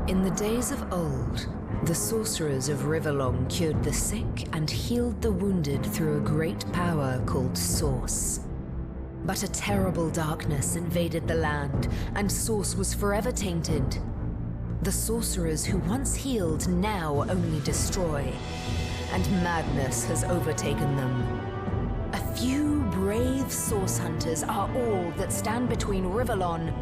In the days of old, the sorcerers of Riverlong cured the sick and healed the wounded through a great power called Source. But a terrible darkness invaded the land, and Source was forever tainted. The sorcerers who once healed now only destroy, and madness has overtaken them. A few brave Source hunters are all that stand between Riverlon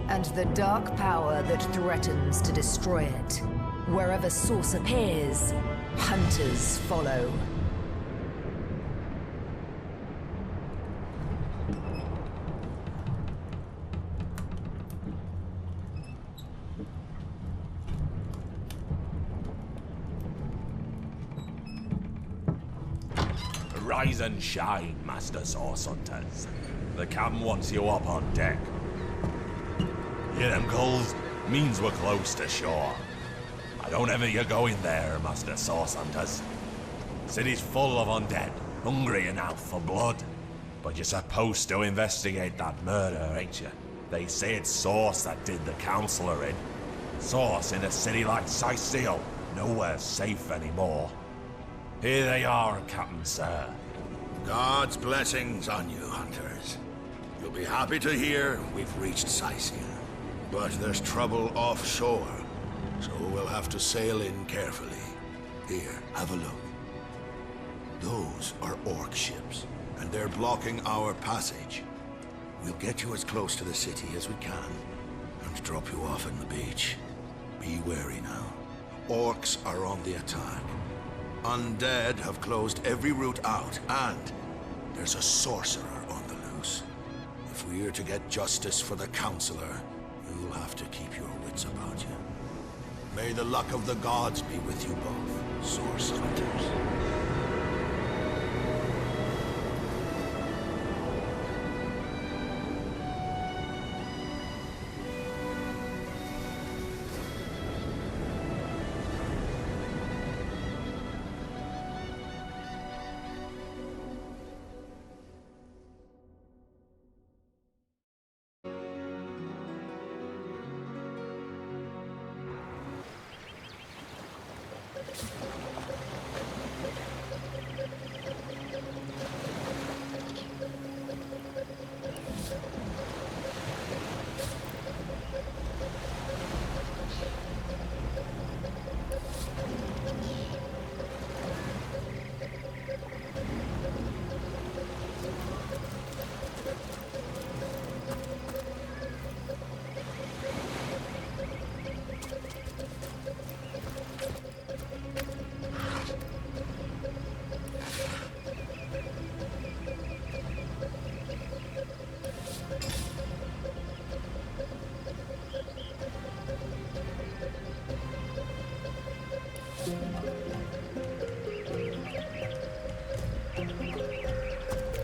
and the dark power that threatens to destroy it. Wherever Source appears, hunters follow. Rise and shine, Master Source Hunters. The captain wants you up on deck. Hear them gulls? Means we're close to shore. I don't ever you go in there, Master Source Hunters. City's full of undead, hungry enough for blood. But you're supposed to investigate that murder, ain't you? They say it's Source that did the Counselor in. Source in a city like Sicil, nowhere safe anymore. Here they are, Captain Sir. God's blessings on you, hunters. You'll be happy to hear we've reached Sicil. But there's trouble offshore, so we'll have to sail in carefully. Here, have a look. Those are orc ships, and they're blocking our passage. We'll get you as close to the city as we can, and drop you off on the beach. Be wary now. Orcs are on the attack. Undead have closed every route out, and there's a sorcerer on the loose. If we're to get justice for the Counselor, you'll have to keep your wits about you. May the luck of the gods be with you both, Source Hunters.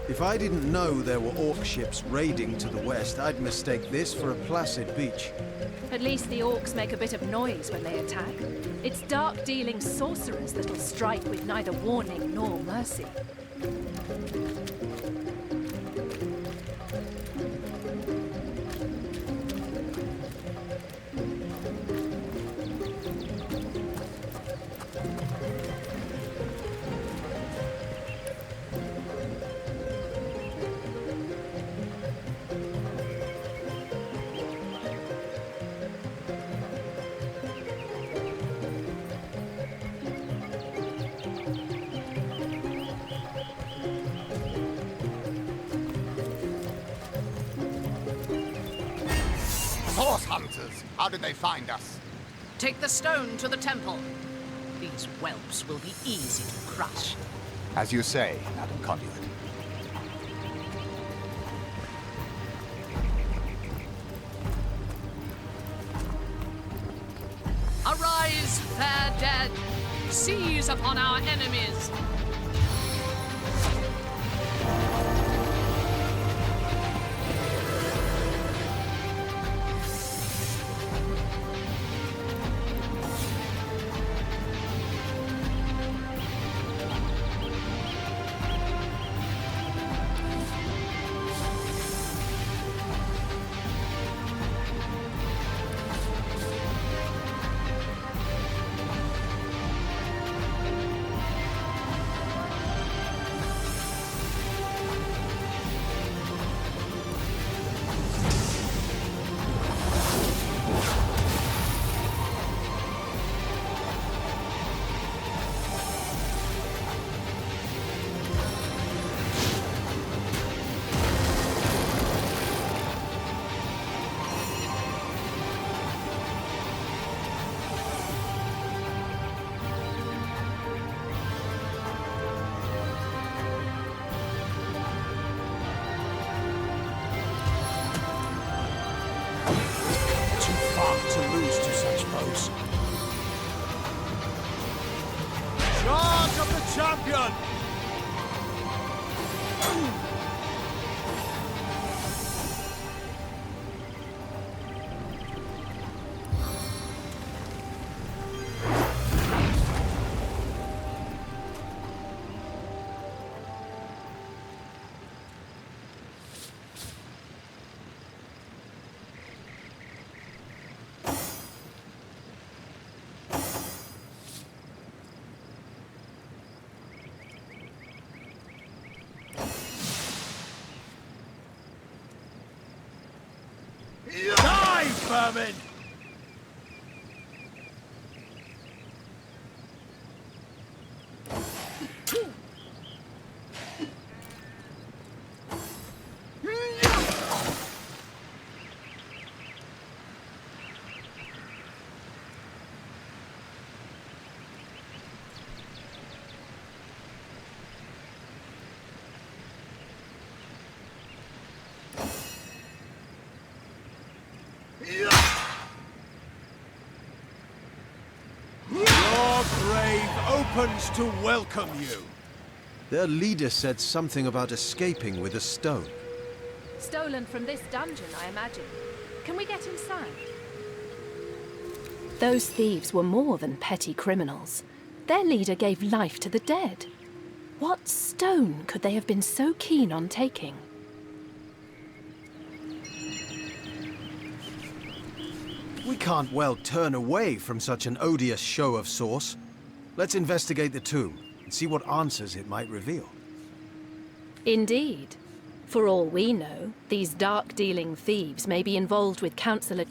If I didn't know there were orc ships raiding to the west, I'd mistake this for a placid beach. At least the orcs make a bit of noise when they attack. It's dark-dealing sorcerers that'll strike with neither warning nor mercy. Source hunters! How did they find us? Take the stone to the temple. These whelps will be easy to crush. As you say, Madam Conduit. Arise, fair dead! Seize upon our enemies! heart to lose to such foes. Charge of the champion! Die, vermin! Your grave opens to welcome you. Their leader said something about escaping with a stone. Stolen from this dungeon, I imagine. Can we get inside? Those thieves were more than petty criminals. Their leader gave life to the dead. What stone could they have been so keen on taking? We can't well turn away from such an odious show of source. Let's investigate the tomb and see what answers it might reveal. Indeed. For all we know, these dark-dealing thieves may be involved with Councillor...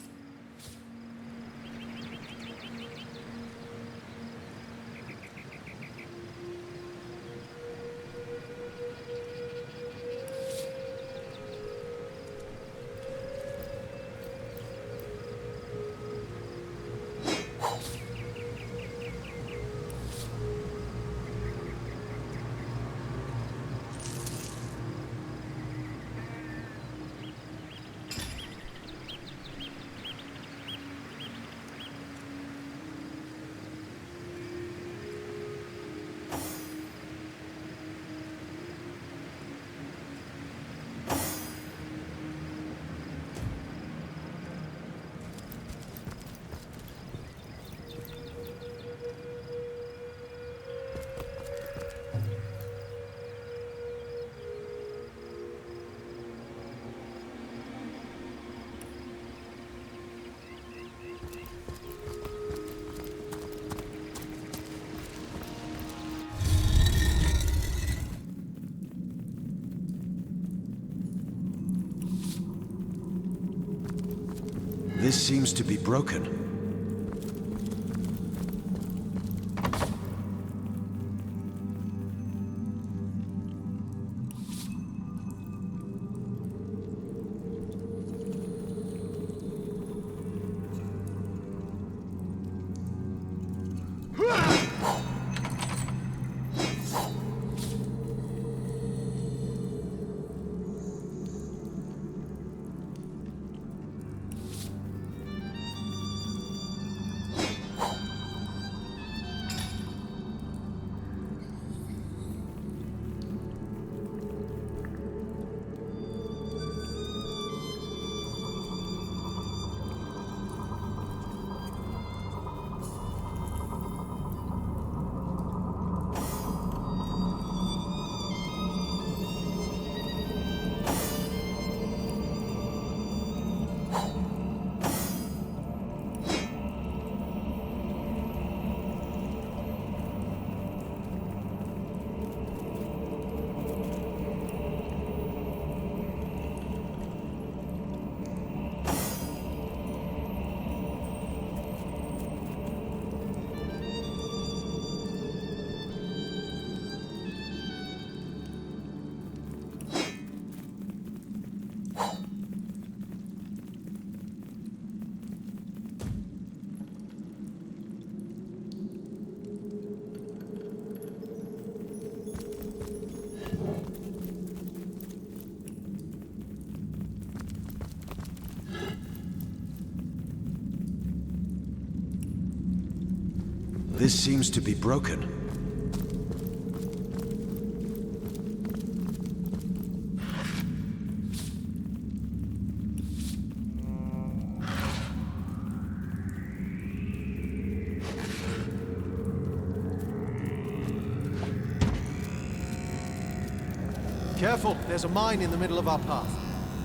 This seems to be broken. This seems to be broken. Careful, there's a mine in the middle of our path.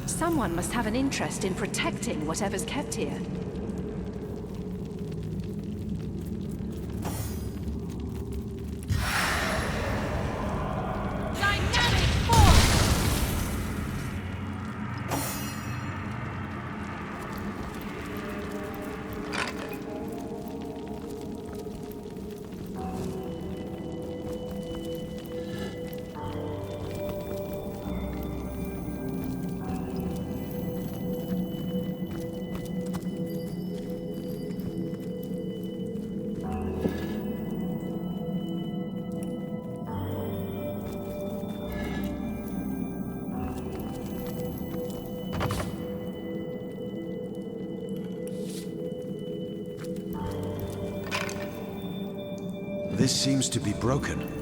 Someone must have an interest in protecting whatever's kept here. Dynamic force! This seems to be broken.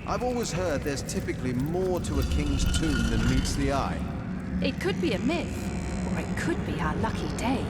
I've always heard there's typically more to a king's tomb than meets the eye. It could be a myth, or it could be our lucky day.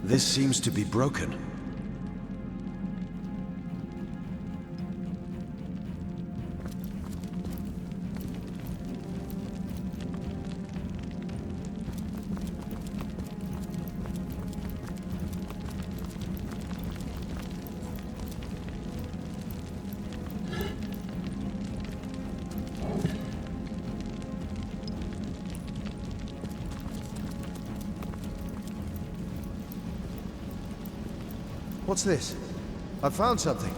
This seems to be broken. What's this? I've found something.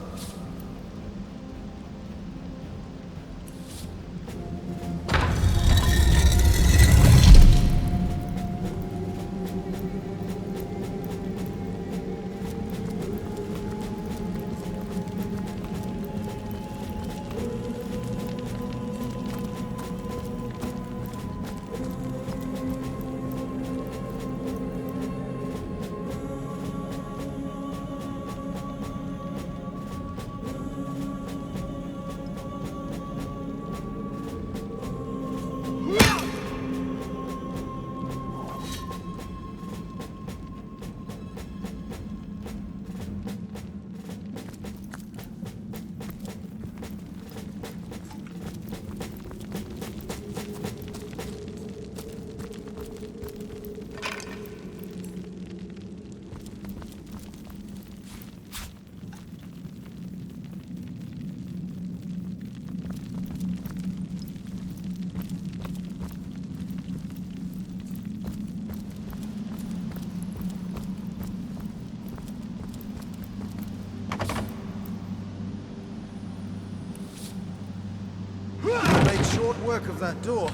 work of that door,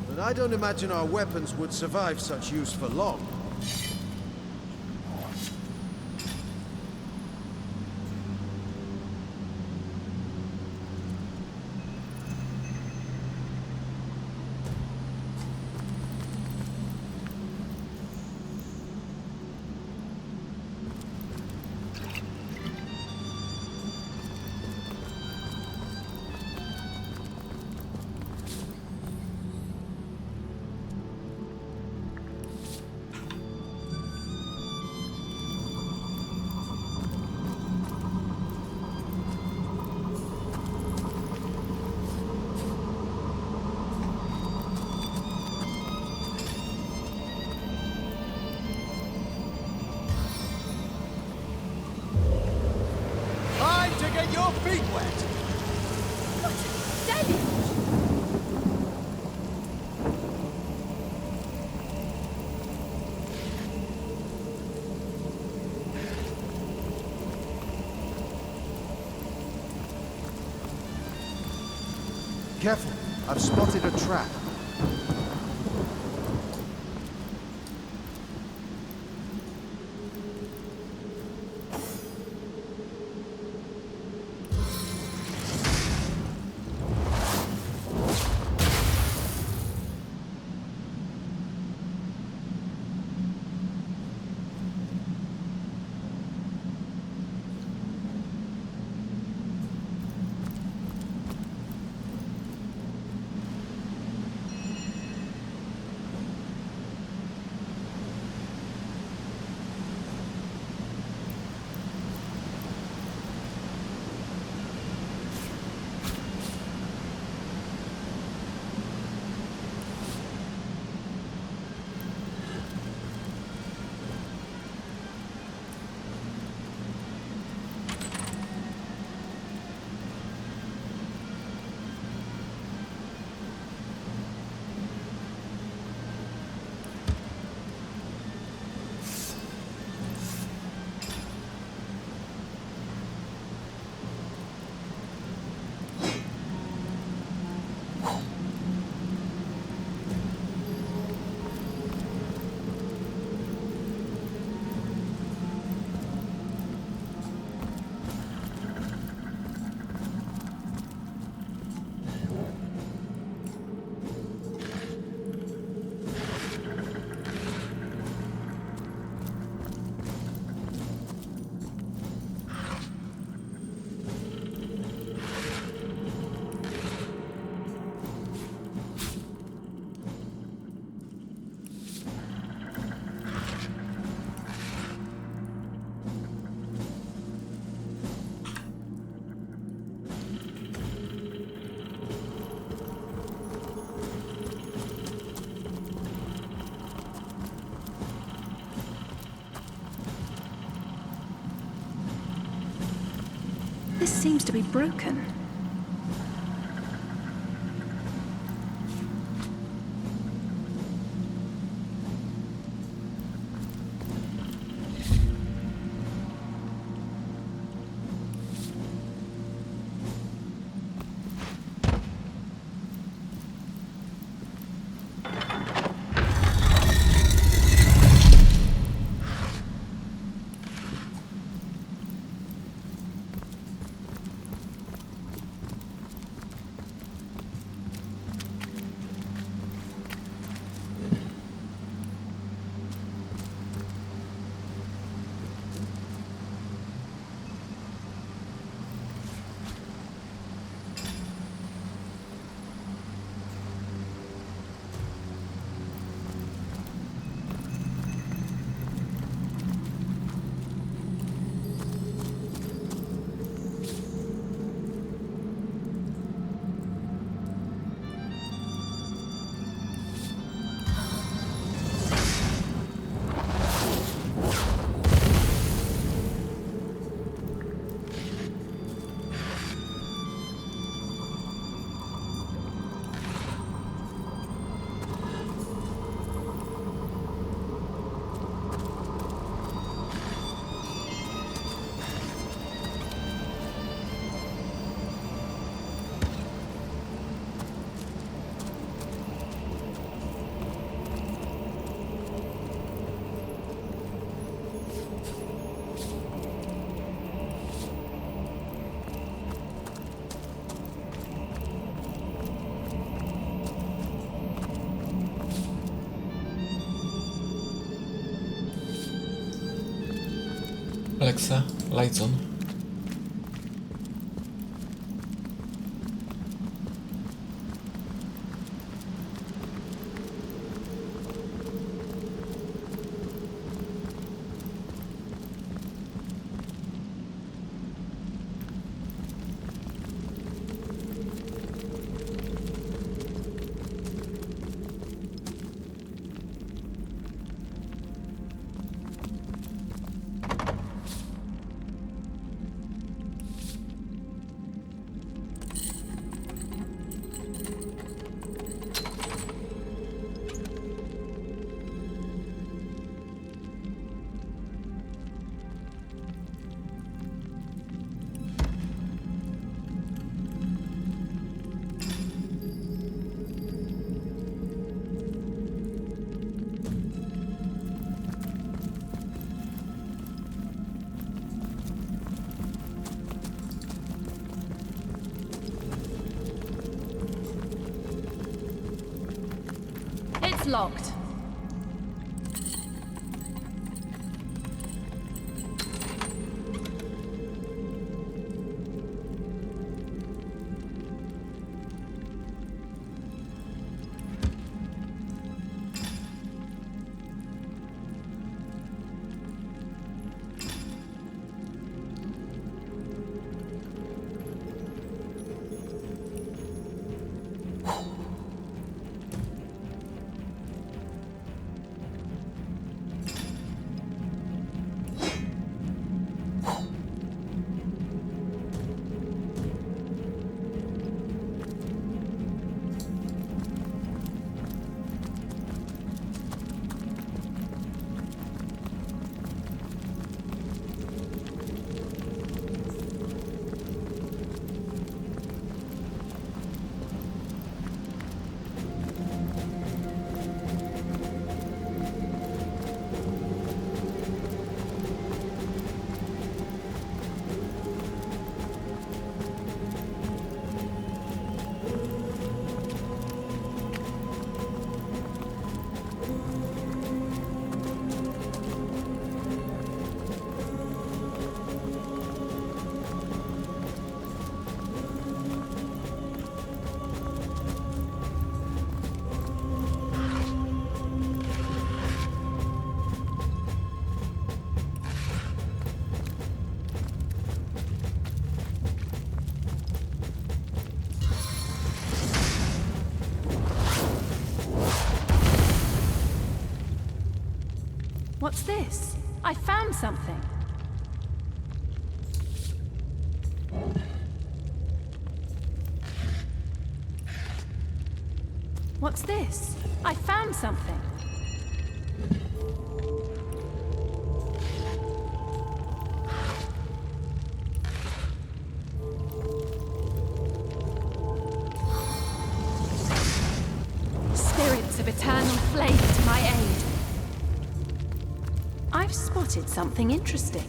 but I don't imagine our weapons would survive such use for long. Get your feet wet! Careful, I've spotted a trap. This seems to be broken. Alexa, lights on. It's locked. What's this? I found something. What's this? I found something. Spirits of eternal flame to my aid. I've spotted something interesting.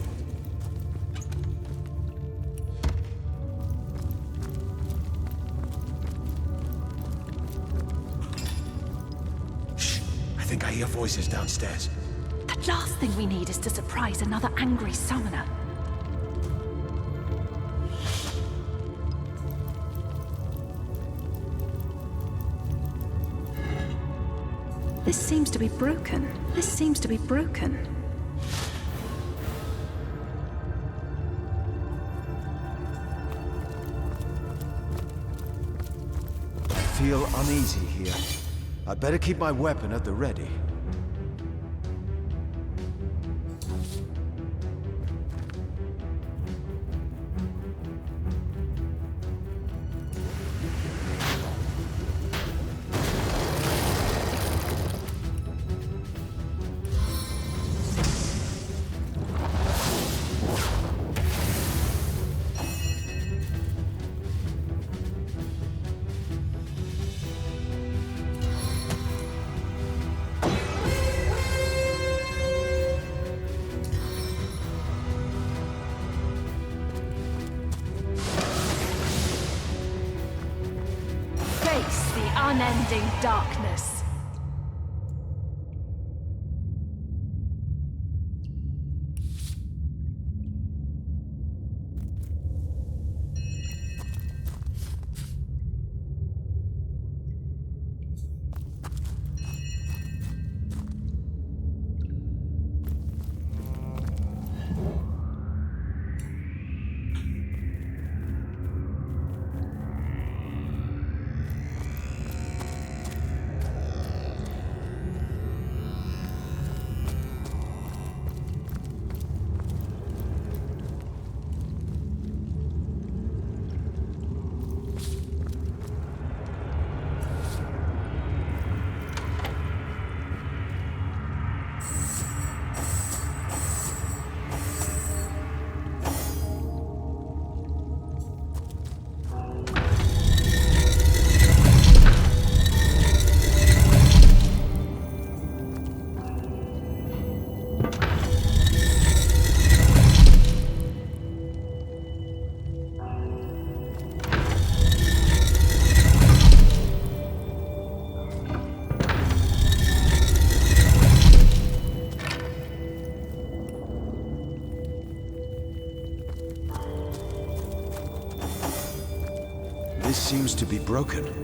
Shh! I think I hear voices downstairs. The last thing we need is to surprise another angry summoner. This seems to be broken. This seems to be broken. I feel uneasy here. I'd better keep my weapon at the ready. Unending darkness. ice seems to be broken.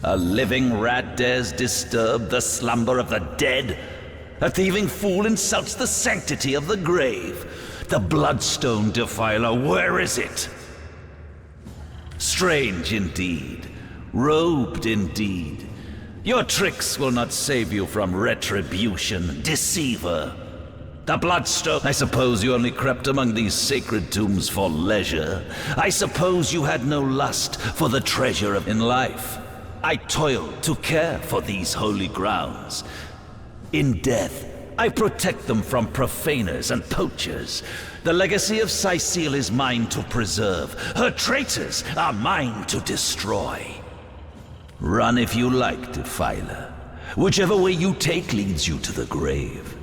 A living rat dares disturb the slumber of the dead? A thieving fool insults the sanctity of the grave. The bloodstone defiler, where is it? Strange indeed, robed indeed. Your tricks will not save you from retribution, deceiver. The bloodstone. I suppose you only crept among these sacred tombs for leisure. I suppose you had no lust for the treasure in life. I toiled to care for these holy grounds. In death, I protect them from profaners and poachers. The legacy of Cecile is mine to preserve. Her traitors are mine to destroy. Run if you like, defiler. Whichever way you take leads you to the grave.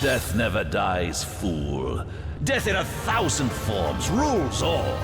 Death never dies, fool. Death in 1,000 forms rules all.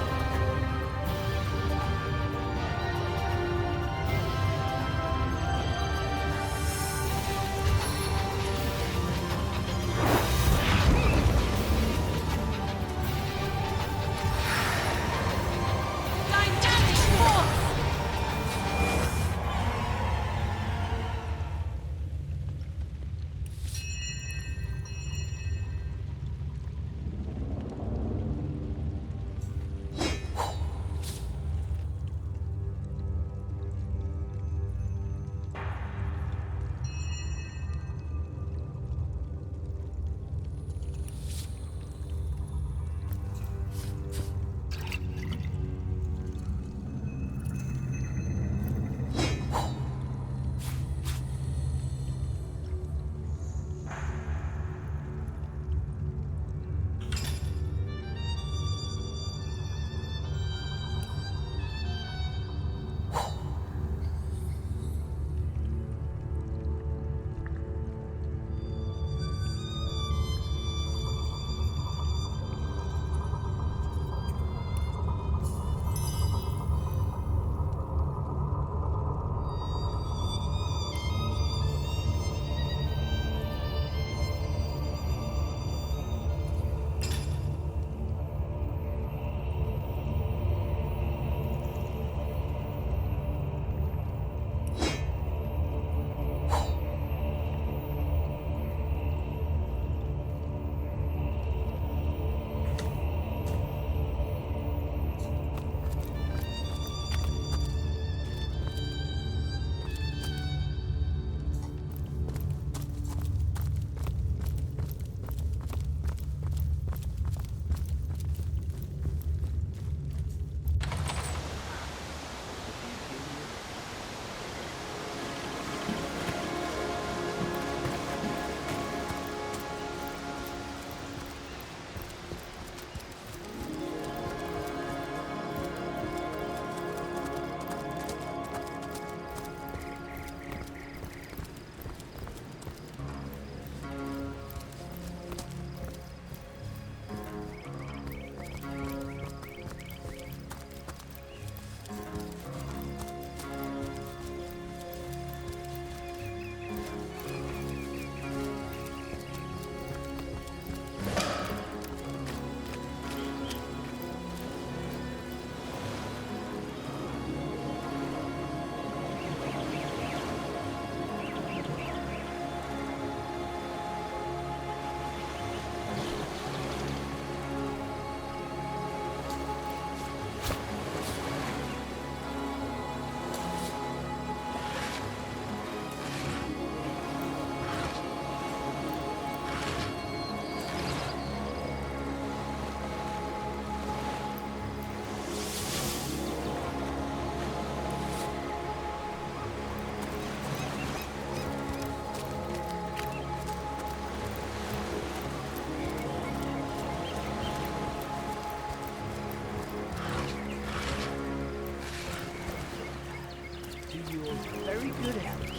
to your very good health.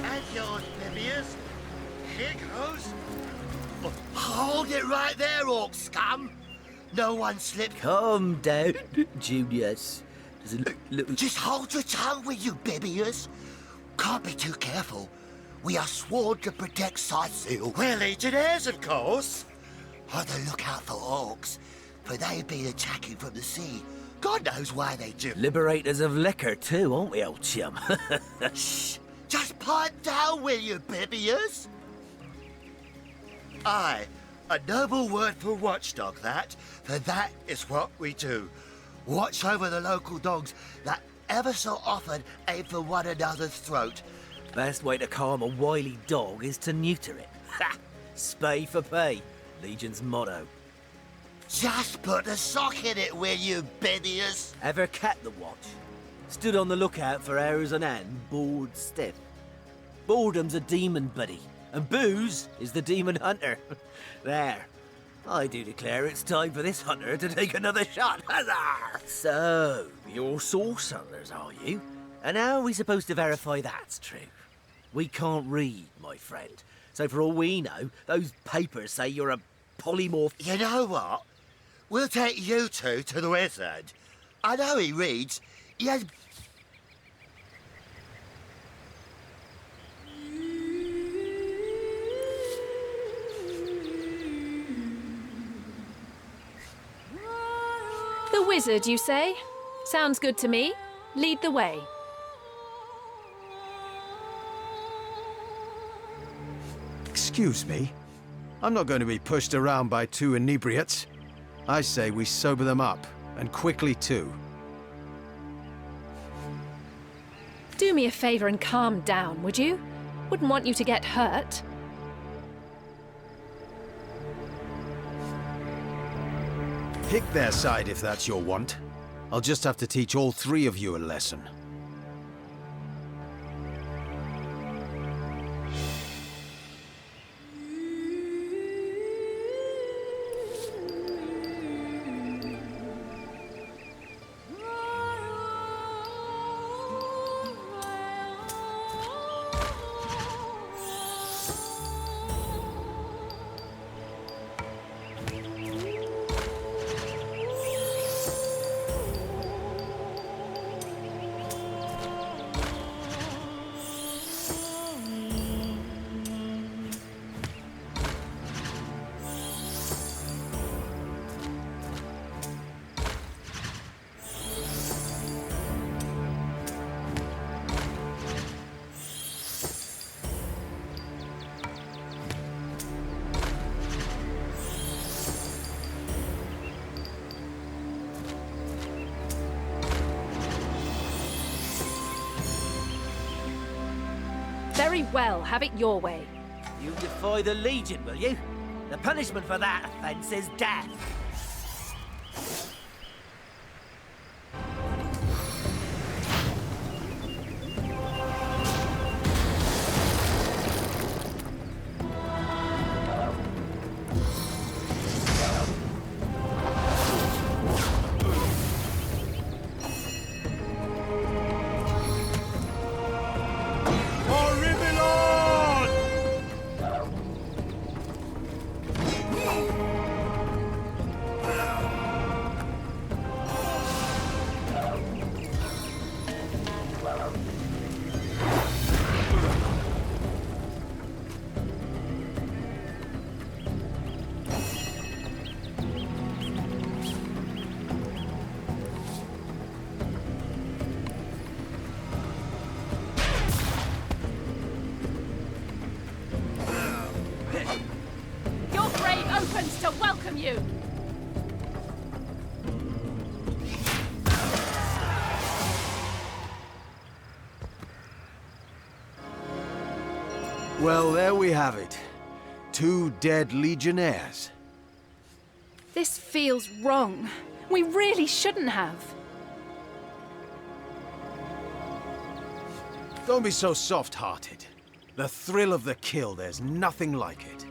And yours, Livius. Here goes. Hold it right there, orc scum. No one slip. Calm down, Junius. There's a little... Just hold your tongue, will you, Bibius? Can't be too careful. We are sworn to protect Sightseal. We're legionnaires, of course. On the lookout for orcs, for they've been attacking from the sea. God knows why they do. Liberators of liquor too, aren't we, old chum? Shh! Just pipe down, will you, Bibius? Aye, a noble word for watchdog, that. For that is what we do. Watch over the local dogs that ever so often aim for one another's throat. Best way to calm a wily dog is to neuter it. Ha! Spay for pay. Legion's motto. Just put a sock in it, will you, Bibius? Ever kept the watch? Stood on the lookout for hours on end, bored stiff. Boredom's a demon buddy, and booze is the demon hunter. There. I do declare it's time for this hunter to take another shot. Huzzah! So, you're source hunters, are you? And how are we supposed to verify that's true? We can't read, my friend. So for all we know, those papers say you're a polymorph. You know what? We'll take you two to the wizard. I know he reads. He has... The wizard, you say? Sounds good to me. Lead the way. Excuse me? I'm not going to be pushed around by two inebriates. I say we sober them up, and quickly too. Do me a favor and calm down, would you? Wouldn't want you to get hurt. Pick their side if that's your want. I'll just have to teach all three of you a lesson. Very well, have it your way. You defy the Legion, will you? The punishment for that offence is death. Your grave opens to welcome you! Well, there we have it. Two dead legionnaires. This feels wrong. We really shouldn't have. Don't be so soft-hearted. The thrill of the kill, there's nothing like it.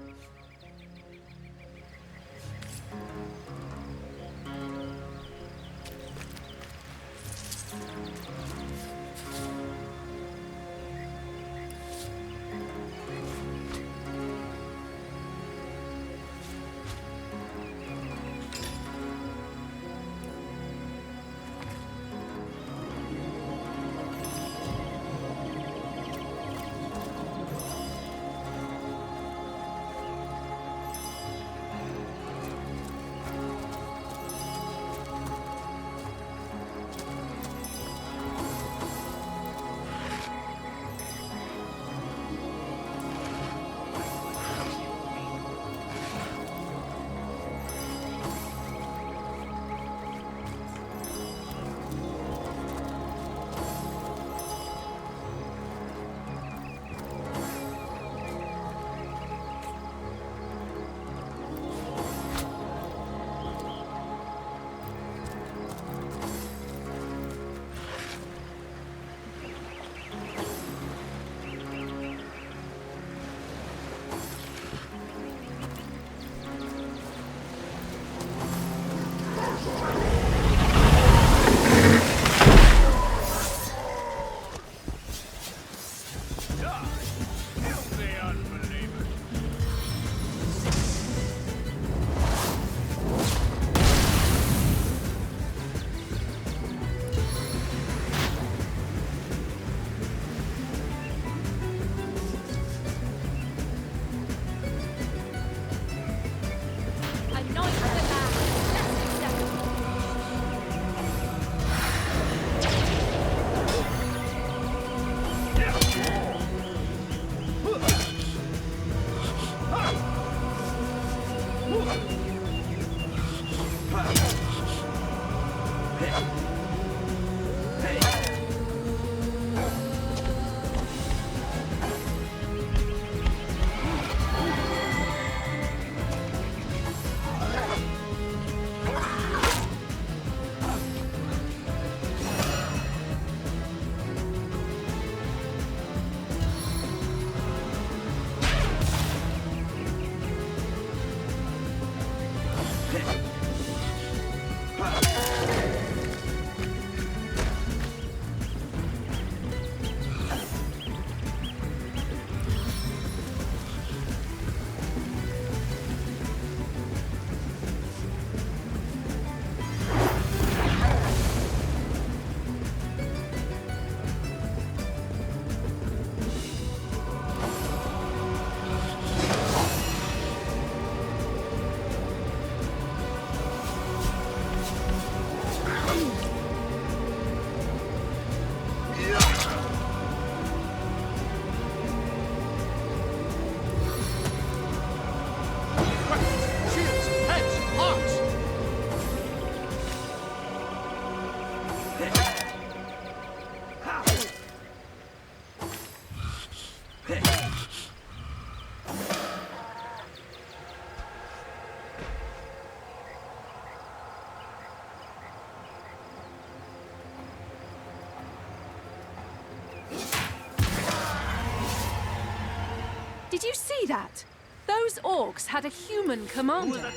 Did you see that? Those orcs had a human commander.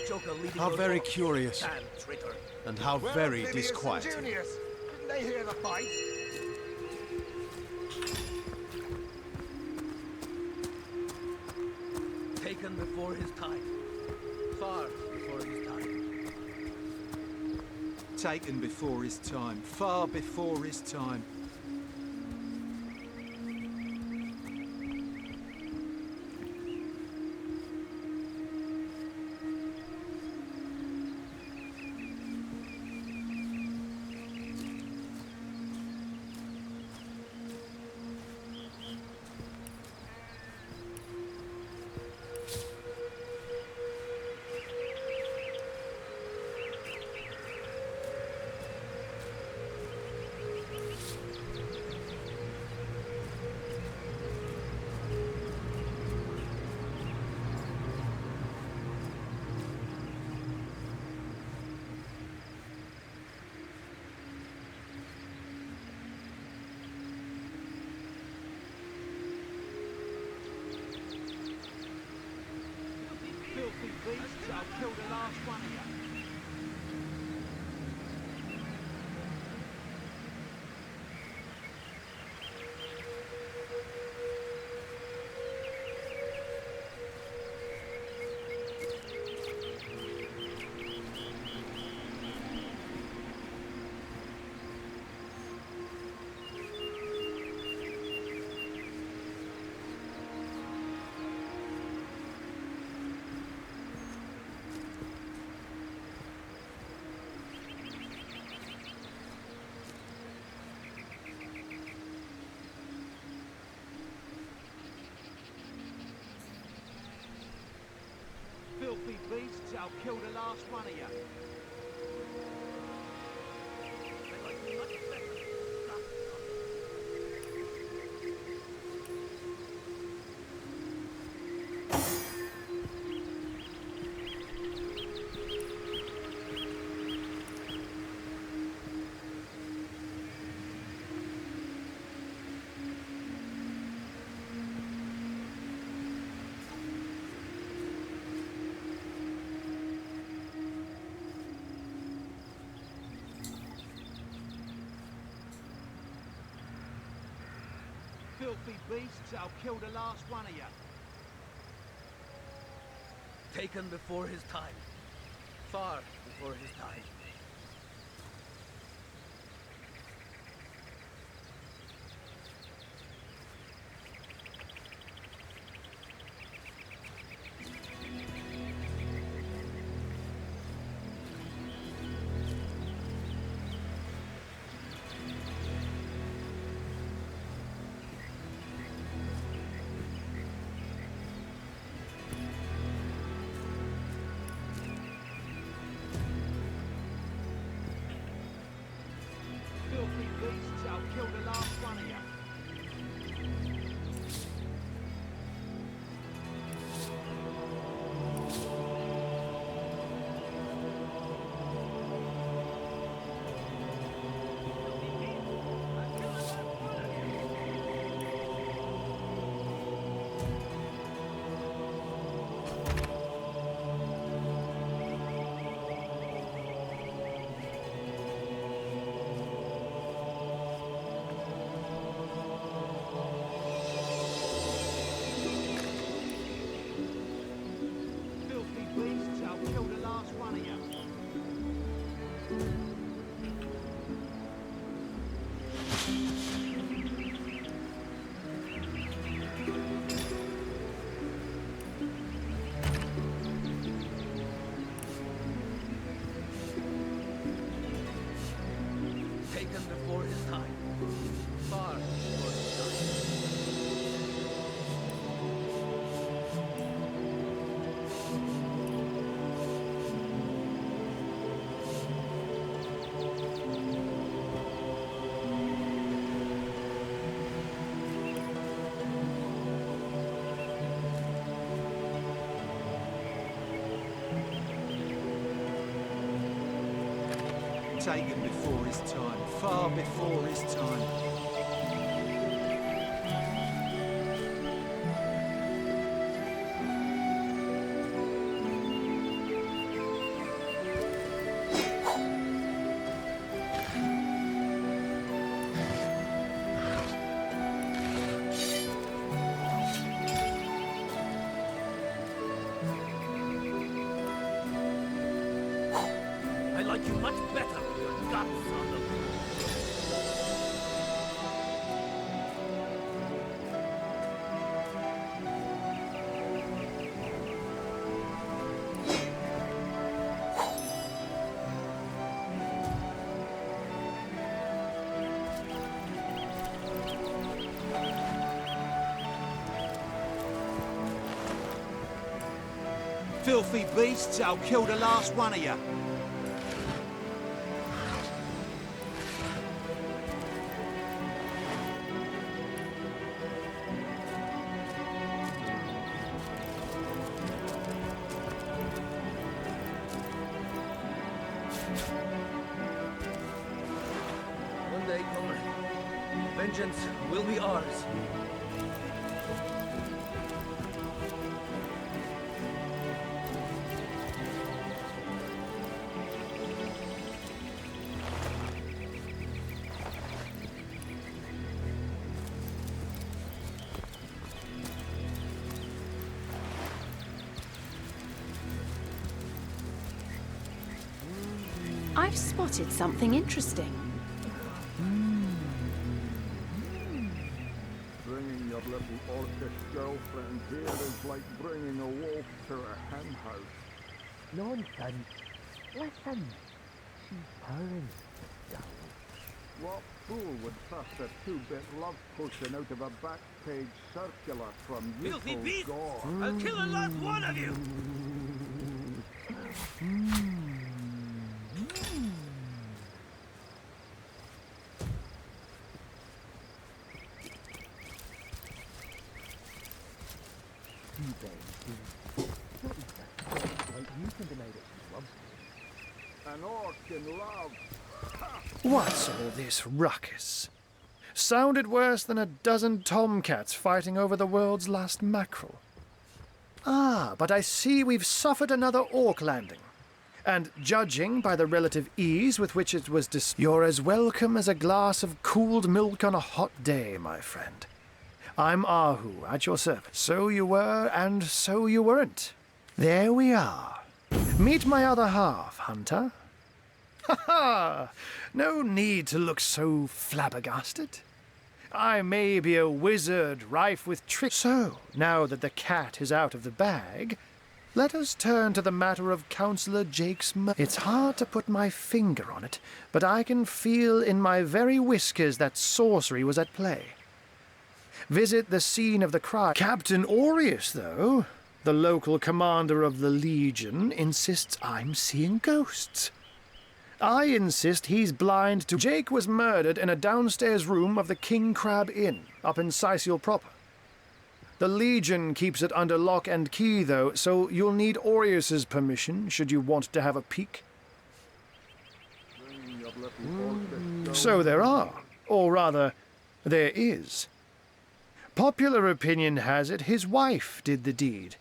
How very curious. And how very disquieting. Juniors, didn't they hear the fight? Taken before his time. Far before his time. Taken before his time, far before his time. Filthy beasts, I'll kill the last one of you. Filthy beasts, I'll kill the last one of you. Filthy beasts, I'll kill the last one of you. Taken before his time. Far before his time. Filthy beasts, I'll kill the last one of you. Filthy beasts, I'll kill the last one of you. Taken before his time. Far before his time. Taken before his time, far before his time. filthy beasts, I'll kill the last one of you. One day, Connor, vengeance will be ours. I've spotted something interesting. Bringing your little orcish girlfriend here is like bringing a wolf to a hen house. Nonsense. Listen. She's purring. What fool would trust a two-bit love potion out of a back page circular from Filthy youthful beast! gore? I'll kill the last one of you! An orc in love. What's all this ruckus? Sounded worse than a dozen tomcats fighting over the world's last mackerel. Ah, but I see we've suffered another orc landing. And judging by the relative ease with which it was you're as welcome as a glass of cooled milk on a hot day, my friend. I'm Ahu, at your service. So you were, and so you weren't. There we are. Meet my other half, Hunter. Ha ha! No need to look so flabbergasted. I may be a wizard rife with tricks. So, now that the cat is out of the bag, let us turn to the matter of Councillor Jake's murder. It's hard to put my finger on it, but I can feel in my very whiskers that sorcery was at play. Visit the scene of the crime. Captain Aureus, though, the local commander of the Legion, insists I'm seeing ghosts. I insist he's blind to... Jake was murdered in a downstairs room of the King Crab Inn, up in Sicil proper. The Legion keeps it under lock and key, though, so you'll need Aureus's permission should you want to have a peek. So there are, or rather, there is. Popular opinion has it his wife did the deed.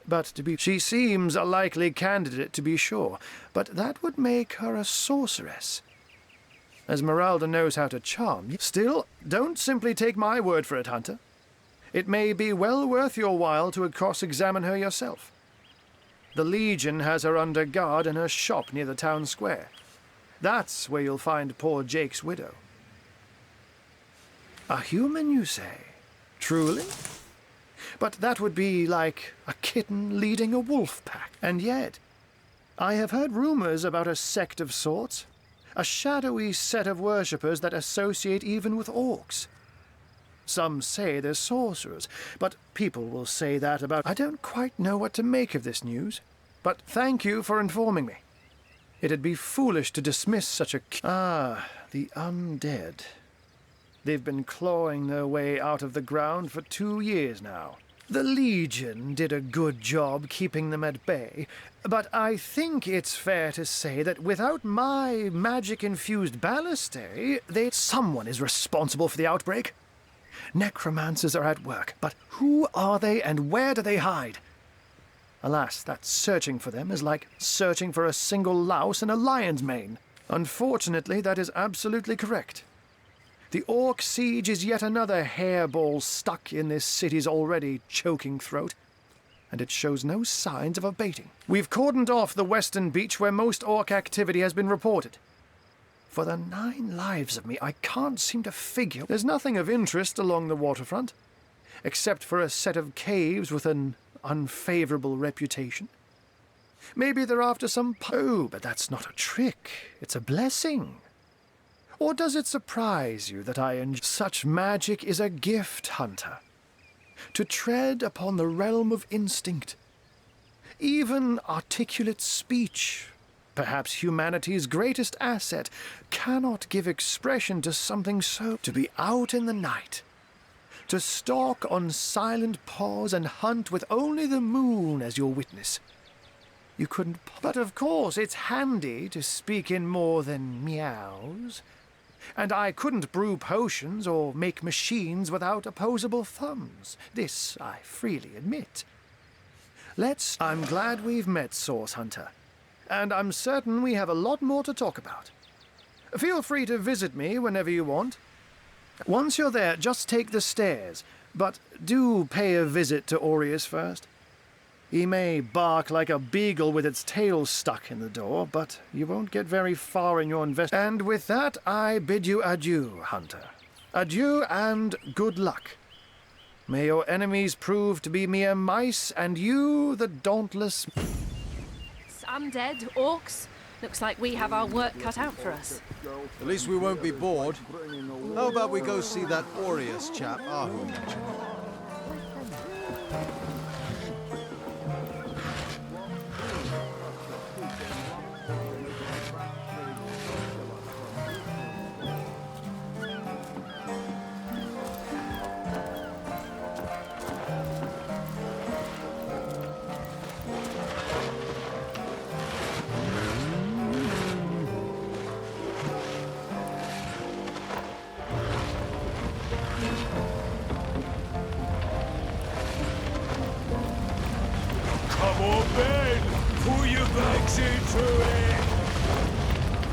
But she seems a likely candidate, to be sure, but that would make her a sorceress. Esmeralda knows how to charm. Still, don't simply take my word for it, Hunter. It may be well worth your while to cross-examine her yourself. The Legion has her under guard in her shop near the town square. That's where you'll find poor Jake's widow. A human, you say? Truly? But that would be like a kitten leading a wolf pack. And yet, I have heard rumors about a sect of sorts. A shadowy set of worshippers that associate even with orcs. Some say they're sorcerers, but people will say that about... I don't quite know what to make of this news, but thank you for informing me. It'd be foolish to dismiss such a... Ah, the undead. They've been clawing their way out of the ground for 2 years now. The Legion did a good job keeping them at bay, but I think it's fair to say that without my magic-infused ballistae, someone is responsible for the outbreak. Necromancers are at work, but who are they and where do they hide? Alas, that searching for them is like searching for a single louse in a lion's mane. Unfortunately, that is absolutely correct. The orc siege is yet another hairball stuck in this city's already choking throat, and it shows no signs of abating. We've cordoned off the western beach where most orc activity has been reported. For the 9 lives of me, I can't seem to figure. There's nothing of interest along the waterfront, except for a set of caves with an unfavorable reputation. Maybe they're after some... Oh, but that's not a trick. It's a blessing. Or does it surprise you that I enjoy... Such magic is a gift, Hunter. To tread upon the realm of instinct. Even articulate speech, perhaps humanity's greatest asset, cannot give expression to something so. To be out in the night, to stalk on silent paws and hunt with only the moon as your witness. You couldn't. But of course, it's handy to speak in more than meows. And I couldn't brew potions or make machines without opposable thumbs. This I freely admit. I'm glad we've met, Source Hunter. And I'm certain we have a lot more to talk about. Feel free to visit me whenever you want. Once you're there, just take the stairs. But do pay a visit to Aureus first. He may bark like a beagle with its tail stuck in the door, but you won't get very far in your And with that, I bid you adieu, Hunter. Adieu and good luck. May your enemies prove to be mere mice, and you the dauntless... Some dead, orcs. Looks like we have our work cut out for us. At least we won't be bored. How about we go see that Aureus chap Ahu mentioned?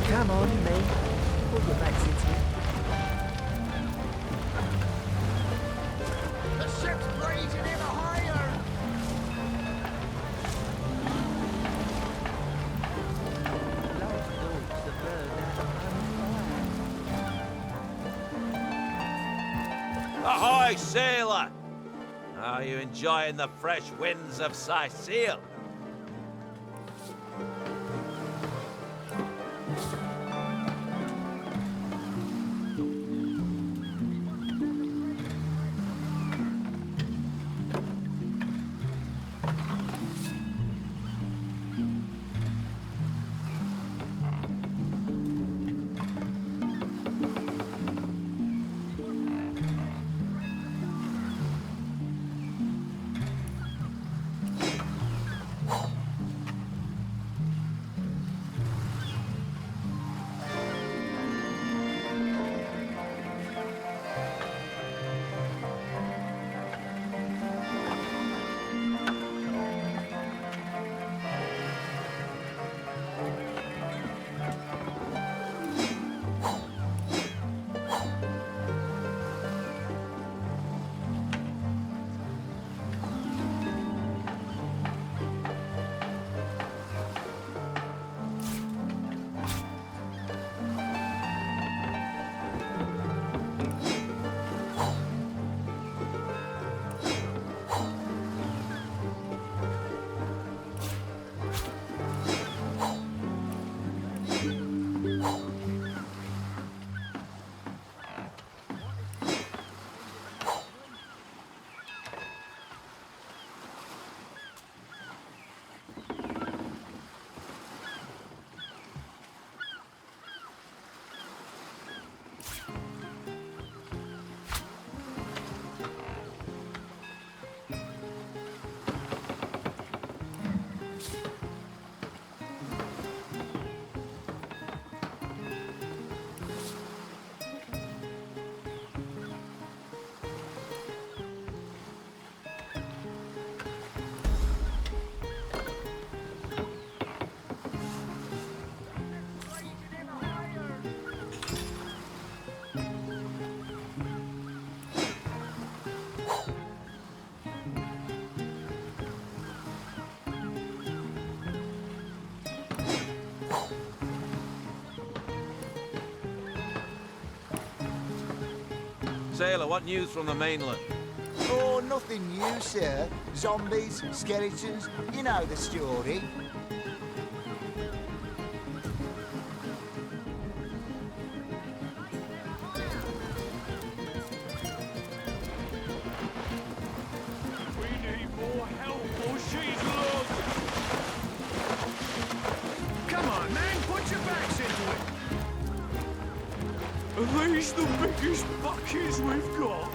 Come on, mate. Pull your backs into it. The ship's blazing in higher! Ahoy, sailor! Are you enjoying the fresh winds of Sicile? Sailor, what news from the mainland? Oh, nothing new, sir. Zombies, skeletons, you know the story. We need more help or she's lost! It's the biggest buckies we've got.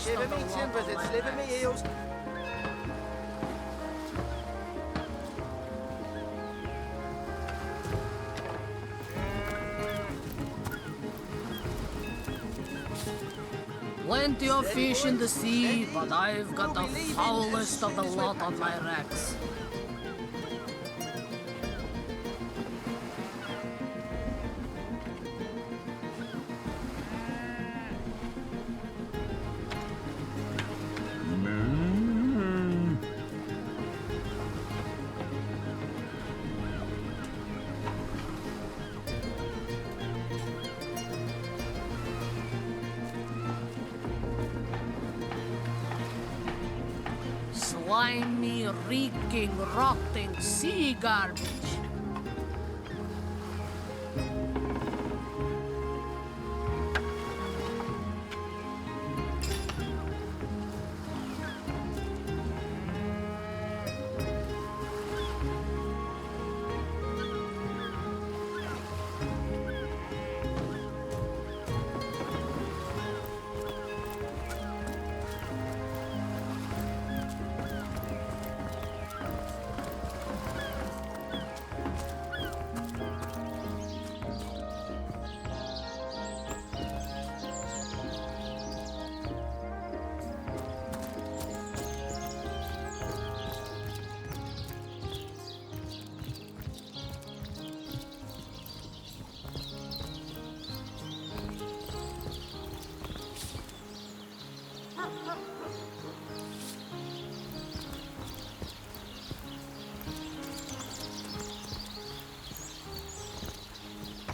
Shiver me timbers and sliver me heels. Plenty of fish in the sea, but I've got the foulest of the lot on my racks. Slimy, reeking, rotting sea garbage.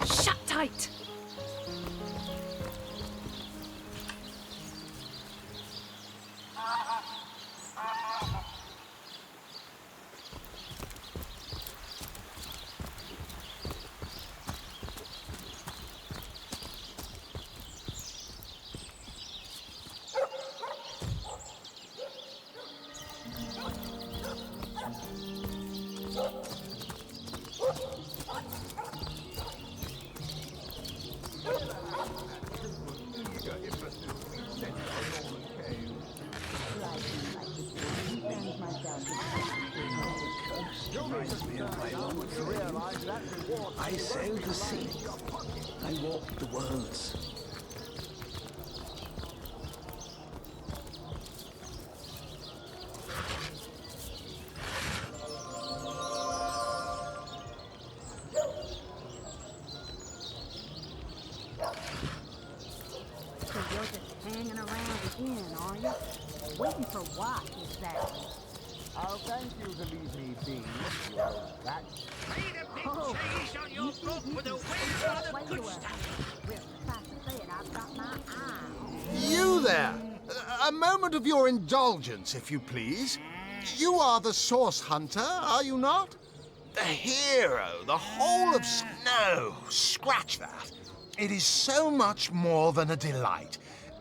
Shut tight! I sailed the sea. I walked the worlds. So you're just hanging around again, are you? Waiting for what, exactly? I'll thank you to leave me be, you old rat. Made a big change on your boat with a whale of the good stuff. Well, suffice to say it, I've got my eye. You there! A moment of your indulgence, if you please. You are the source hunter, are you not? The hero, the whole of... No, scratch that. It is so much more than a delight.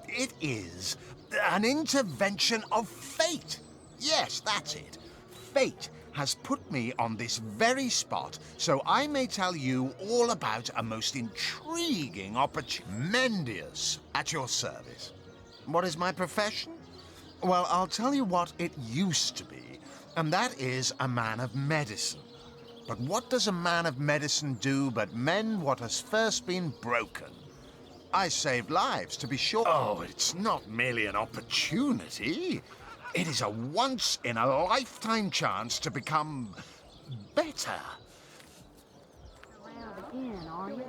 It is an intervention of fate. Yes, that's it. Fate has put me on this very spot so I may tell you all about a most intriguing opportunity. Mendius, at your service. What is my profession? Well, I'll tell you what it used to be, and that is a man of medicine. But what does a man of medicine do but mend what has first been broken? I saved lives, to be sure. Oh, it's not merely an opportunity. It is a once-in-a-lifetime chance to become better. Around again, are you?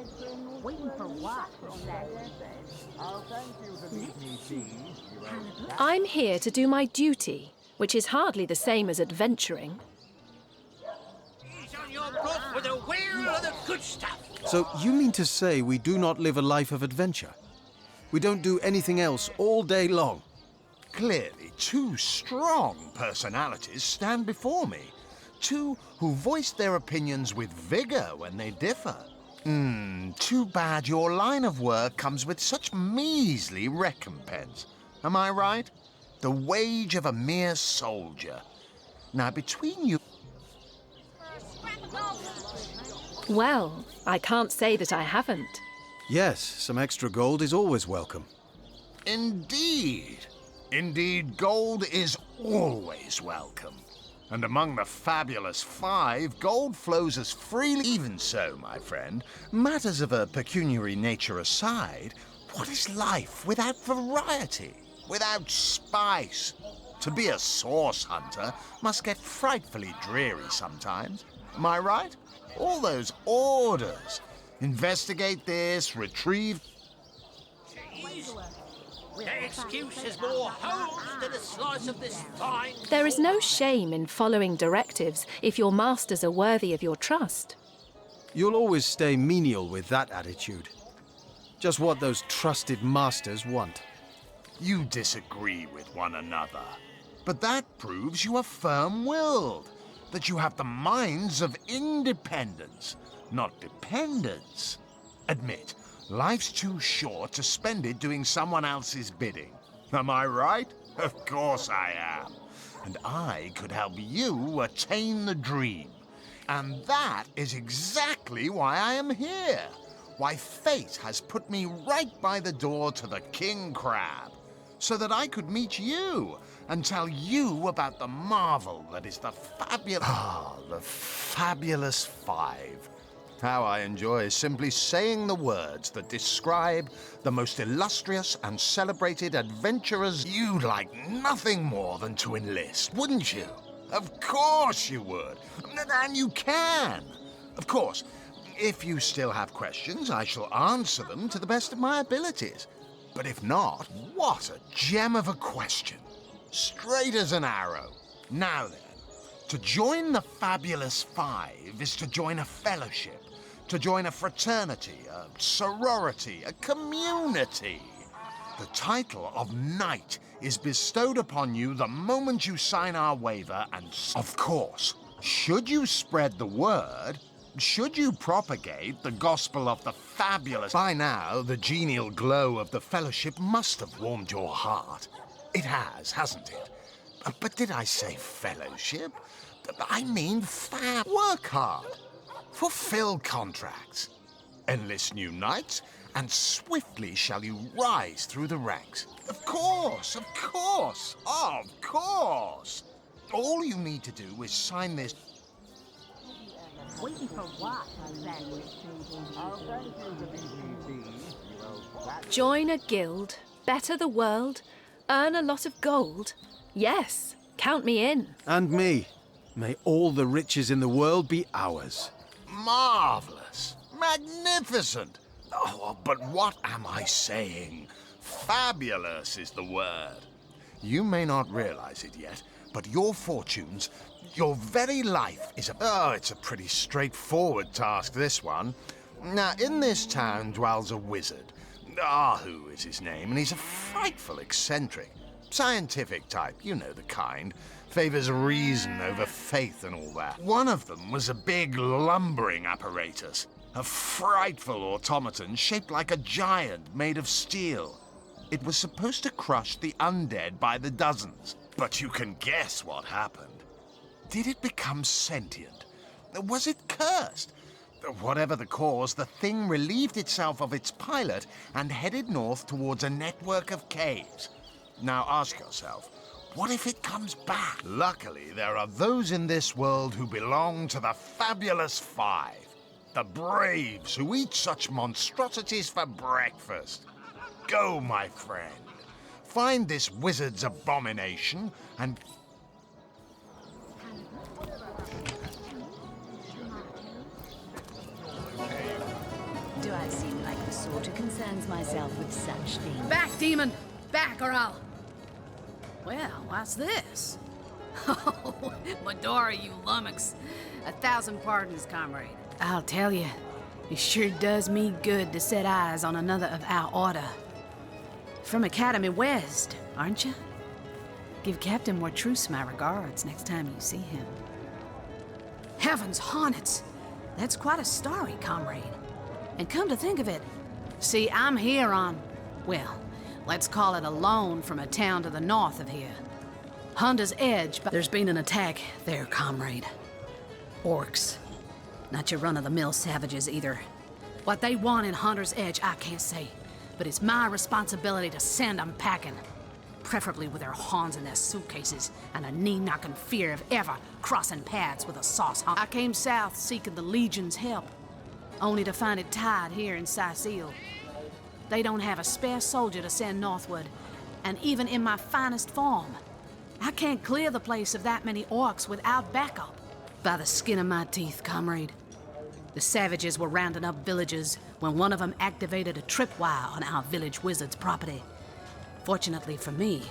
Waiting for what, exactly? I'll thank you to leave me be, you old rat. I'm here to do my duty, which is hardly the same as adventuring. He's on your boat with a whale of the good stuff. So you mean to say we do not live a life of adventure? We don't do anything else all day long. Clearly, two strong personalities stand before me. Two who voice their opinions with vigor when they differ. Too bad your line of work comes with such measly recompense. Am I right? The wage of a mere soldier. Now, between you... Well, I can't say that I haven't. Yes, some extra gold is always welcome. Indeed. Indeed, gold is always welcome. And among the fabulous five, gold flows as freely. Even so, my friend, matters of a pecuniary nature aside, what is life without variety, without spice? To be a source hunter must get frightfully dreary sometimes. Am I right? All those orders. Investigate this, retrieve... That excuse is more holes than a slice of this fine... There is no shame in following directives if your masters are worthy of your trust. You'll always stay menial with that attitude. Just what those trusted masters want. You disagree with one another. But that proves you are firm-willed. That you have the minds of independence, not dependence. Admit, life's too short to spend it doing someone else's bidding. Am I right? Of course I am. And I could help you attain the dream. And that is exactly why I am here. Why fate has put me right by the door to the King Crab. So that I could meet you and tell you about the marvel that is the fabulous... the fabulous five. How I enjoy simply saying the words that describe the most illustrious and celebrated adventurers. You'd like nothing more than to enlist, wouldn't you? Of course you would. And you can. Of course, if you still have questions, I shall answer them to the best of my abilities. But if not, what a gem of a question. Straight as an arrow. Now then, to join the Fabulous Five is to join a fellowship, to join a fraternity, a sorority, a community. The title of Knight is bestowed upon you the moment you sign our waiver, and of course, should you spread the word, should you propagate the gospel of the fabulous... By now, the genial glow of the fellowship must have warmed your heart. It has, hasn't it? But did I say fellowship? I mean work hard. Fulfill contracts. Enlist new knights, and swiftly shall you rise through the ranks. Of course, of course, of course. All you need to do is sign this... Waiting for what, exactly? Join a guild, better the world, earn a lot of gold. Yes, count me in. And me. May all the riches in the world be ours. Marvelous. Magnificent. Oh, but what am I saying? Fabulous is the word. You may not realize it yet, but your fortunes, your very life is a... Oh, it's a pretty straightforward task, this one. Now, in this town dwells a wizard. Ahu is his name, and he's a frightful eccentric. Scientific type, you know the kind. Favors reason over faith and all that. One of them was a big lumbering apparatus. A frightful automaton shaped like a giant made of steel. It was supposed to crush the undead by the dozens. But you can guess what happened. Did it become sentient? Was it cursed? Whatever the cause, the thing relieved itself of its pilot and headed north towards a network of caves. Now ask yourself, what if it comes back? Luckily, there are those in this world who belong to the Fabulous Five. The braves who eat such monstrosities for breakfast. Go, my friend. Find this wizard's abomination and... Do I seem like the sort who concerns myself with such things? Back, demon! Back, or I'll... Well, what's this? Oh, Medora, you lummox. 1,000 pardons, comrade. I'll tell you, it sure does me good to set eyes on another of our order. From Academy West, aren't you? Give Captain Wartruce my regards next time you see him. Heavens hornets! That's quite a story, comrade. And come to think of it, see, I'm here on, well, let's call it a loan from a town to the north of here. Hunter's Edge, but there's been an attack there, comrade. Orcs. Not your run-of-the-mill savages either. What they want in Hunter's Edge, I can't say. But it's my responsibility to send them packing. Preferably with their horns in their suitcases and a knee-knocking fear of ever crossing paths with a sauce hunter. I came south seeking the Legion's help, only to find it tied here in Sicil. They don't have a spare soldier to send northward, and even in my finest form, I can't clear the place of that many orcs without backup. By the skin of my teeth, comrade. The savages were rounding up villagers when one of them activated a tripwire on our village wizard's property. Fortunately for me,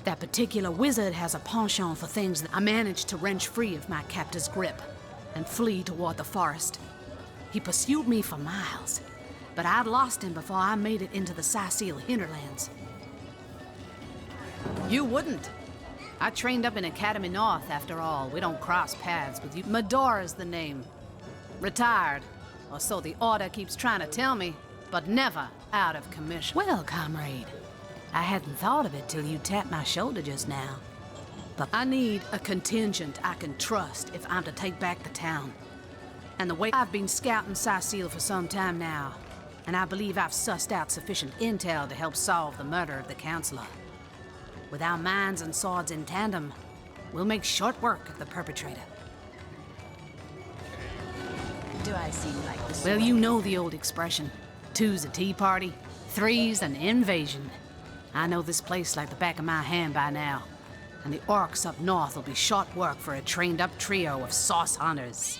that particular wizard has a penchant for things that I managed to wrench free of my captor's grip and flee toward the forest. He pursued me for miles, but I'd lost him before I made it into the Sicil hinterlands. You wouldn't. I trained up in Academy North, after all. We don't cross paths with you. Medora's the name. Retired, or so the Order keeps trying to tell me, but never out of commission. Well, comrade, I hadn't thought of it till you tapped my shoulder just now. But I need a contingent I can trust if I'm to take back the town. And the way I've been scouting Sicil for some time now, and I believe I've sussed out sufficient intel to help solve the murder of the Counselor. With our minds and swords in tandem, we'll make short work of the perpetrator. Do I seem like this? Well, you know the old expression. 2's a tea party, 3's an invasion. I know this place like the back of my hand by now, and the orcs up north will be short work for a trained-up trio of sauce hunters.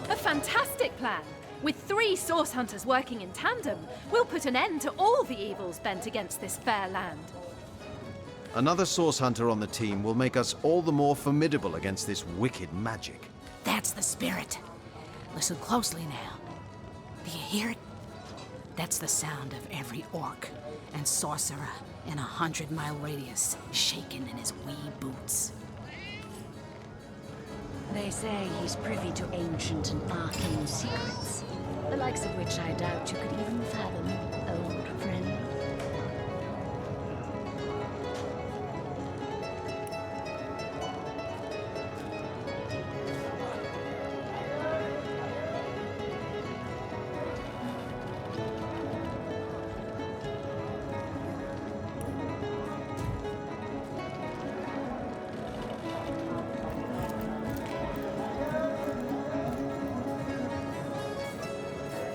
A fantastic plan! With 3 source hunters working in tandem, we'll put an end to all the evils bent against this fair land. Another source hunter on the team will make us all the more formidable against this wicked magic. That's the spirit. Listen closely now. Do you hear it? That's the sound of every orc and sorcerer in a 100-mile radius, shaking in his wee boots. They say he's privy to ancient and arcane secrets, the likes of which I doubt you could even fathom, old friend.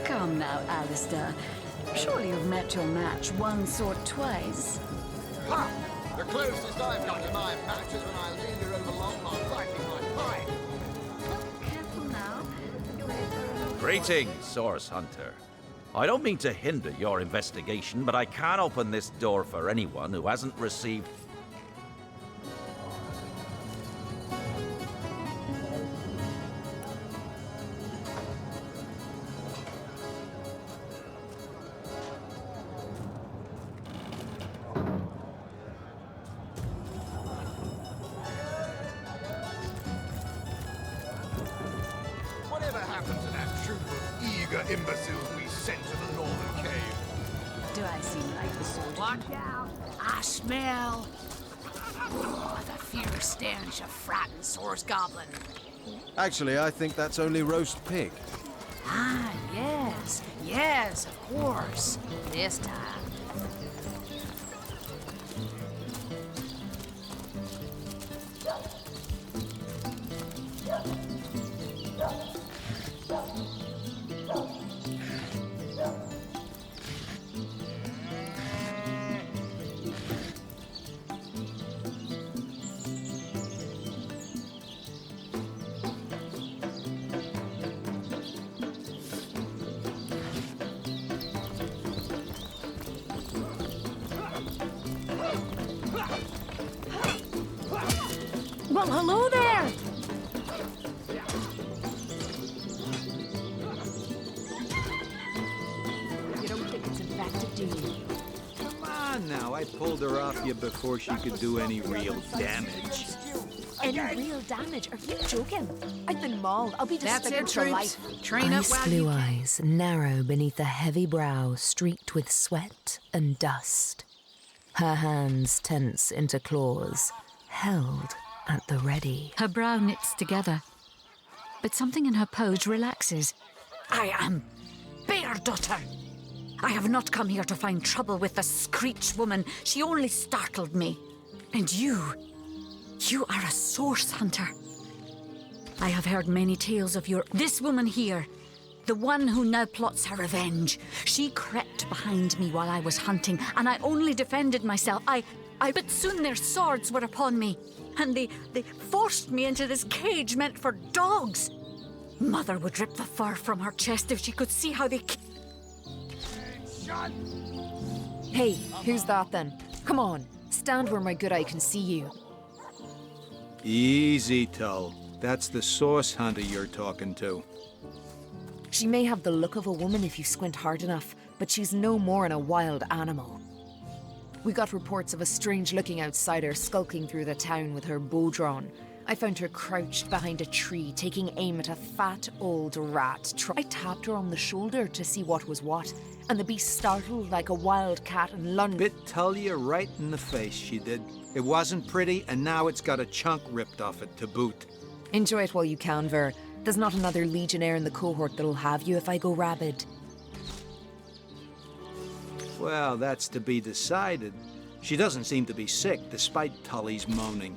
Come now, Alistair. Surely you've met your match once or twice. Ha! The closest I've got to my match is when I leaned her over long while fighting my fight. Careful now. Greetings, Source Hunter. I don't mean to hinder your investigation, but I can't open this door for anyone who hasn't received... Whatever happened to that troop of eager imbeciles we sent to the northern cave? Do I seem like the sort? Watch out! I smell the fierce stench of frightened source goblin. Actually, I think that's only roast pig. Ah, yes. Yes, of course. This time. Well, hello there! do you? Come on now, I pulled her off you before she could do any real damage. Any real damage? Are you joking? I've been mauled. I'll be That's disfigured it, for troops. life. Train up Ice while blue you can. eyes narrow beneath a heavy brow streaked with sweat and dust. Her hands tense into claws, held at the ready. Her brow knits together, but something in her pose relaxes. I am Bear Daughter. I have not come here to find trouble with the Screech woman. She only startled me. And you are a source hunter. I have heard many tales of this woman here, the one who now plots her revenge. She crept behind me while I was hunting, and I only defended myself. But soon their swords were upon me, and they forced me into this cage meant for dogs. Mother would rip the fur from her chest if she could see how they... Hey, who's that then? Come on, stand where my good eye can see you. Easy, Tull. That's the source hunter you're talking to. She may have the look of a woman if you squint hard enough, but she's no more than a wild animal. We got reports of a strange-looking outsider skulking through the town with her bow drawn. I found her crouched behind a tree, taking aim at a fat old rat. I tapped her on the shoulder to see what was what, and the beast startled like a wild cat and lunged. Bit Tullia right in the face, she did. It wasn't pretty, and now it's got a chunk ripped off it to boot. Enjoy it while you can, Ver. There's not another legionnaire in the cohort that'll have you if I go rabid. Well, that's to be decided. She doesn't seem to be sick, despite Tully's moaning.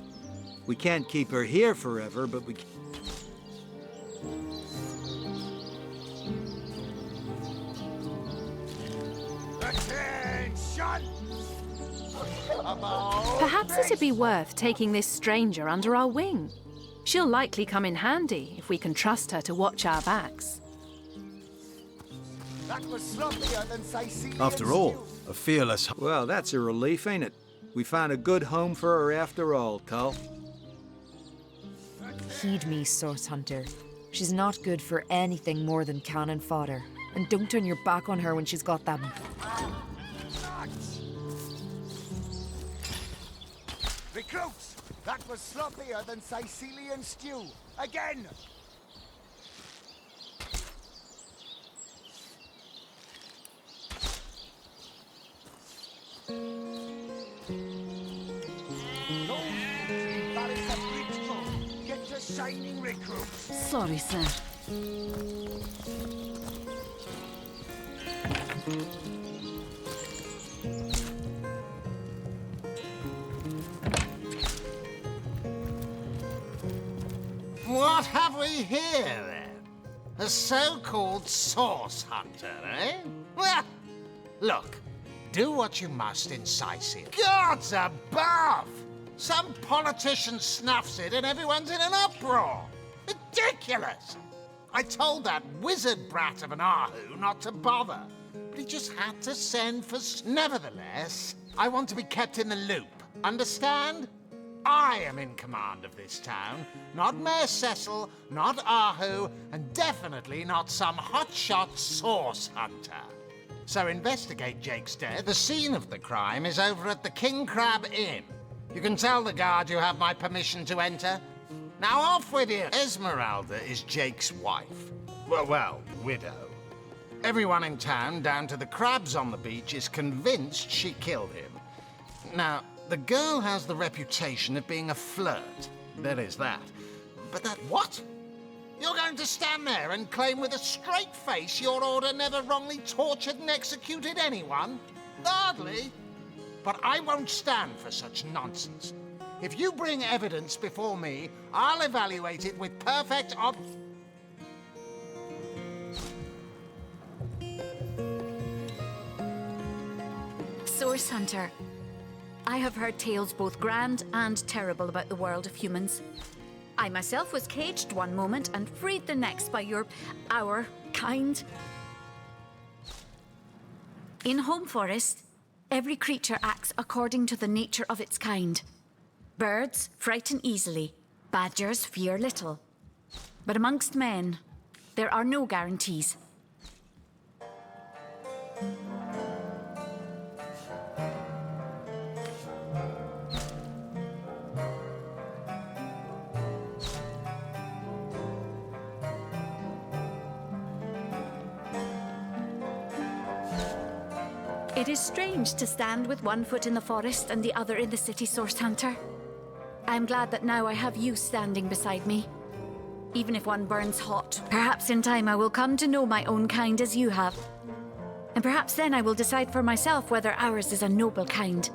We can't keep her here forever, but we... Attention! Perhaps it'd be worth taking this stranger under our wing. She'll likely come in handy if we can trust her to watch our backs. That was sloppier than Sicilian After all, a fearless... Well, that's a relief, ain't it? We found a good home for her after all, Tull. Heed me, Source Hunter. She's not good for anything more than cannon fodder. And don't turn your back on her when she's got that... Recruits! That was sloppier than Sicilian stew. Again! Get your shining recruits! Sorry, sir. What have we here, then? A so-called source hunter, eh? Well, look, do what you must in Sicily. Gods above! Some politician snuffs it and everyone's in an uproar. Ridiculous! I told that wizard brat of an Ahu not to bother, but he just had to send for... Nevertheless, I want to be kept in the loop, understand? I am in command of this town, not Mayor Cecil, not Ahu, and definitely not some hotshot source hunter. So investigate Jake's death. The scene of the crime is over at the King Crab Inn. You can tell the guard you have my permission to enter. Now off with you! Esmeralda is Jake's wife. Well, widow. Everyone in town, down to the crabs on the beach, is convinced she killed him. Now, the girl has the reputation of being a flirt. There is that. But that... What? You're going to stand there and claim with a straight face your order never wrongly tortured and executed anyone? Hardly. But I won't stand for such nonsense. If you bring evidence before me, I'll evaluate it with perfect Source Hunter. I have heard tales both grand and terrible about the world of humans. I myself was caged one moment and freed the next by our kind. In Home Forest, every creature acts according to the nature of its kind. Birds frighten easily, badgers fear little. But amongst men, there are no guarantees. It is strange to stand with one foot in the forest and the other in the city, Source Hunter. I am glad that now I have you standing beside me. Even if one burns hot, perhaps in time I will come to know my own kind as you have. And perhaps then I will decide for myself whether ours is a noble kind.